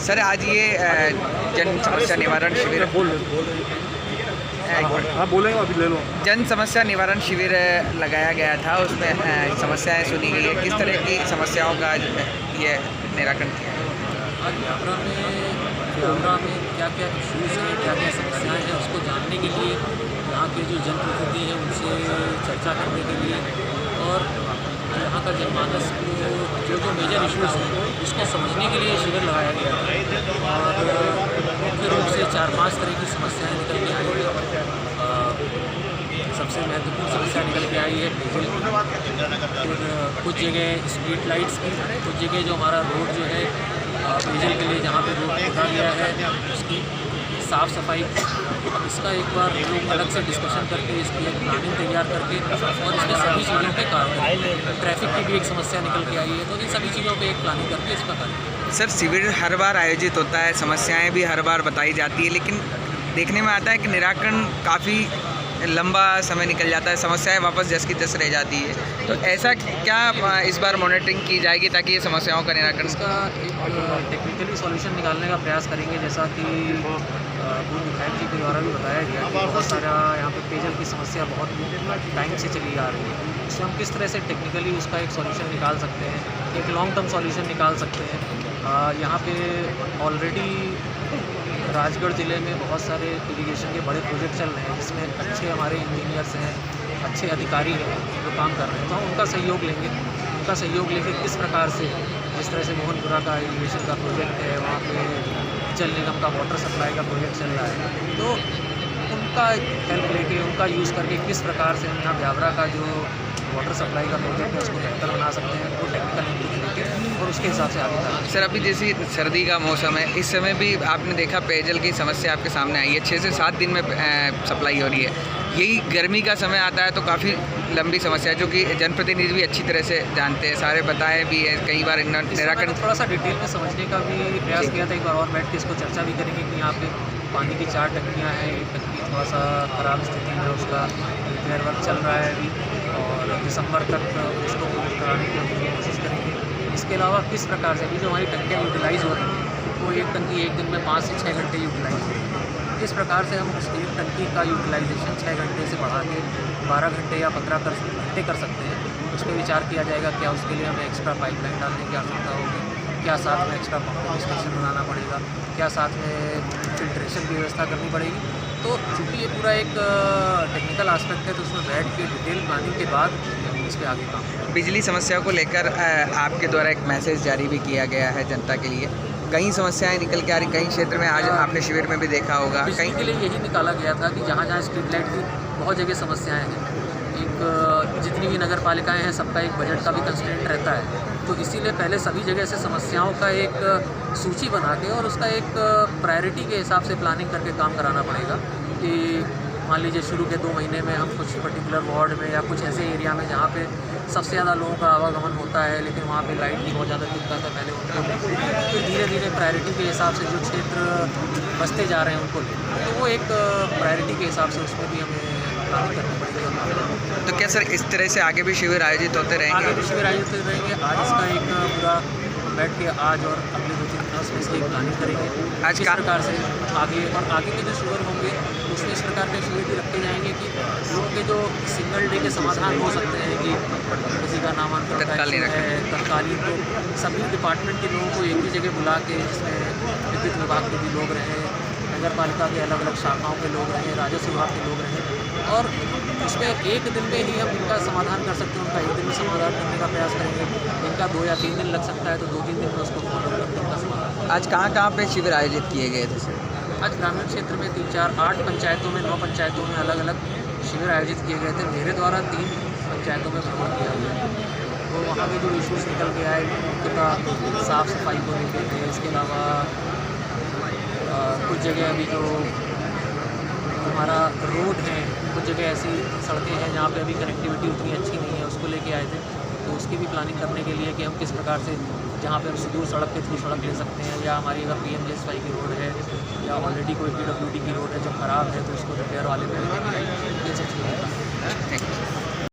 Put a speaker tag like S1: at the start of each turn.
S1: Sir आज ये जन समस्या निवारण शिविर
S2: बोलेंगे अभी ले लो।
S1: जन समस्या निवारण शिविर लगाया गया था, उसमें समस्याएं सुनी गई है। किस तरह की समस्याओं का ये निराकरण किया है?
S3: आज व्यावरा में क्या क्या इश्यूज़ हैं, क्या क्या समस्याएं हैं, उसको जानने के लिए यहाँ के जो जनप्रतिनिधि हैं उनसे चर्चा करने के लिए और यहाँ का जनमानस को जो मेजर इश्यूज़ हैं उसको समझने के लिए शिविर लगाया गया था। और मुख्य रूप से 4-5 तरह की समस्याएं निकल के आई हैं। सबसे महत्वपूर्ण समस्या निकल के आई है डीजल की, फिर कुछ जगह स्ट्रीट लाइट्स की, कुछ जगह जो हमारा रोड जो है डीजल के लिए जहाँ पे रोड खोदा गया है उसकी साफ़ सफाई। अब इसका एक बार लोग अलग से डिस्कशन करके इसकी एक प्लानिंग तैयार करके और इसमें सभी चीज़ों पे काम करें। ट्रैफिक की भी एक समस्या निकल के आई है, तो इन सभी चीज़ों पे एक प्लानिंग करके इसका कार्य।
S1: सर शिविर हर बार आयोजित होता है, समस्याएं भी हर बार बताई जाती है, लेकिन देखने में आता है कि निराकरण काफ़ी लंबा समय निकल जाता है, समस्याएं वापस जैस की तैस रह जाती है। तो ऐसा क्या इस बार मॉनिटरिंग की जाएगी ताकि ये समस्याओं का निराकरण?
S3: इसका एक टेक्निकली सॉल्यूशन निकालने का प्रयास करेंगे, जैसा कि पूर्व विधायक जी के द्वारा भी बताया गया कि बहुत सारा यहाँ पे पेयजल की समस्या बहुत टाइम से चली आ रही है। उसमें हम किस तरह से टेक्निकली उसका एक सॉल्यूशन निकाल सकते हैं, एक लॉन्ग टर्म सॉल्यूशन निकाल सकते हैं। यहाँ पे ऑलरेडी राजगढ़ ज़िले में बहुत सारे इरिगेशन के बड़े प्रोजेक्ट चल रहे हैं, जिसमें अच्छे हमारे इंजीनियर्स हैं, अच्छे अधिकारी हैं जो काम कर रहे हैं। तो हम उनका सहयोग लेंगे किस प्रकार से, जिस तरह से मोहनपुरा का इरिगेशन का प्रोजेक्ट है, वहाँ पे जल निगम का वाटर सप्लाई का प्रोजेक्ट चल रहा है, तो उनका हेल्प लेके उनका यूज़ करके किस प्रकार से हम यहाँ व्यावरा का जो वाटर सप्लाई का प्रोजेक्ट है उसको बेहतर बना सकते हैं, वो टेक्निकल इनपुट लेके और उसके हिसाब से आगे बढ़ना।
S1: सर अभी जैसे सर्दी का मौसम है, इस समय भी आपने देखा पेयजल की समस्या आपके सामने आई है, 6 से 7 दिन में सप्लाई हो रही है। यही गर्मी का समय आता है तो काफ़ी लंबी समस्या है, जो कि जनप्रतिनिधि भी अच्छी तरह से जानते हैं, सारे बताए भी है, कई बार निराकरण।
S3: थोड़ा सा डिटेल में समझने का भी प्रयास किया था, एक बार और बैठ के इसको चर्चा भी करेंगे कि यहाँ पे पानी की 4 टंकियाँ हैं, एक टंकी थोड़ा सा ख़राब स्थिति में, उसका रिपेयर वर्क चल रहा है अभी और दिसंबर तक उसको कराने की हम कोशिश करेंगे। इसके अलावा किस प्रकार से अभी जो हमारी टंकियाँ यूटिलाइज़ हो रही हैं वो एक टंकी एक दिन में 5 से 6 घंटे यूटिलाइज़ हो रही है। किस प्रकार से हम उस एक टंकी का यूटिलाइजेशन 6 घंटे से बढ़ा के 12 घंटे या 15 घंटे कर सकते हैं, उस पर विचार किया जाएगा। क्या उसके लिए हमें एक्स्ट्रा पाइपलाइन डालने की आवश्यकता होगी, क्या साथ में एक्स्ट्रा पंपिंग स्टेशन बनाना पड़ेगा, क्या साथ में फिल्ट्रेशन की व्यवस्था करनी पड़ेगी। तो चूँकि ये पूरा एक टेक्निकल आस्पेक्ट है, तो उसमें बैठ के डिटेल प्लानिंग के बाद इस पर आगे काम।
S1: बिजली समस्या को लेकर आपके द्वारा एक मैसेज जारी भी किया गया है जनता के लिए। कई समस्याएं निकल के आ रही, कई क्षेत्र में आज आपने शिविर में भी देखा होगा।
S3: कहीं के लिए यही निकाला गया था कि जहाँ जहाँ स्ट्रीट लाइट की बहुत जगह समस्याएं हैं, एक जितनी भी नगर पालिकाएँ हैं सबका एक बजट का भी कंस्ट्रेंट रहता है, तो इसीलिए पहले सभी जगह से समस्याओं का एक सूची बना के और उसका एक प्रायोरिटी के हिसाब से प्लानिंग करके काम कराना पड़ेगा। कि मान लीजिए शुरू के 2 महीने में हम कुछ पर्टिकुलर वार्ड में या कुछ ऐसे एरिया में जहाँ पे सबसे ज़्यादा लोगों का आवागमन होता है, लेकिन वहाँ पे लाइट की बहुत ज़्यादा दिक्कत है, पहले उनको लें, फिर धीरे धीरे प्रायोरिटी के हिसाब से जो क्षेत्र बसते जा रहे हैं उनको लें, तो वो एक प्रायोरिटी के हिसाब से उसमें भी हमें प्लानिंग करनी पड़ेगी।
S1: तो क्या सर इस तरह से आगे भी शिविर आयोजित होते रहेंगे?
S3: आगे भी शिविर आयोजित होते रहेंगे। आज इसका एक पूरा बैठ के आज और अगले 2-3 दिनों में इसकी एक प्लानिंग करेंगे
S1: आज
S3: किस प्रकार से आगे, और आगे के जो शिविर होंगे उसमें इस प्रकार के शिविर भी रखे जाएंगे कि लोगों के जो सिंगल डे के समाधान हो सकते हैं, कि किसी का नामांकन है तत्कालीन, तो सभी डिपार्टमेंट के लोगों को एक ही जगह बुला के, जिसमें विद्युत विभाग के भी लोग रहें, नगर पालिका के अलग अलग शाखाओं के लोग रहें, राजस्व विभाग के लोग रहें, और उसमें एक दिन में ही हम इनका समाधान कर सकते हैं। उनका एक दिन में समाधान करने का प्रयास करेंगे, इनका 2 या 3 दिन लग सकता है, तो 2-3 दिन में उसको फॉलो करके उनका समाधान।
S1: आज कहाँ पे शिविर आयोजित किए गए थे सर?
S3: आज ग्रामीण क्षेत्र में 8 पंचायतों में 9 पंचायतों में अलग अलग शिविर आयोजित किए गए थे। मेरे द्वारा 3 पंचायतों में भ्रमण किया गया, तो वहाँ के जो इशूज़ निकल के आए उनका साफ़ सफाई को लेकर थे। इसके अलावा कुछ जगह अभी जो हमारा रोड है, कुछ जगह ऐसी सड़कें हैं जहाँ पे अभी कनेक्टिविटी उतनी अच्छी नहीं है, उसको लेके आए थे। तो उसकी भी प्लानिंग करने के लिए कि हम किस प्रकार से जहाँ पे हम सुदूर सड़क के थ्रू सड़क ले सकते हैं, या हमारी अगर PMJSY की रोड है या ऑलरेडी कोई PWD की रोड है जो ख़राब है तो उसको रिपेयर वाले में ये सब चीज़ें।
S1: Thank you.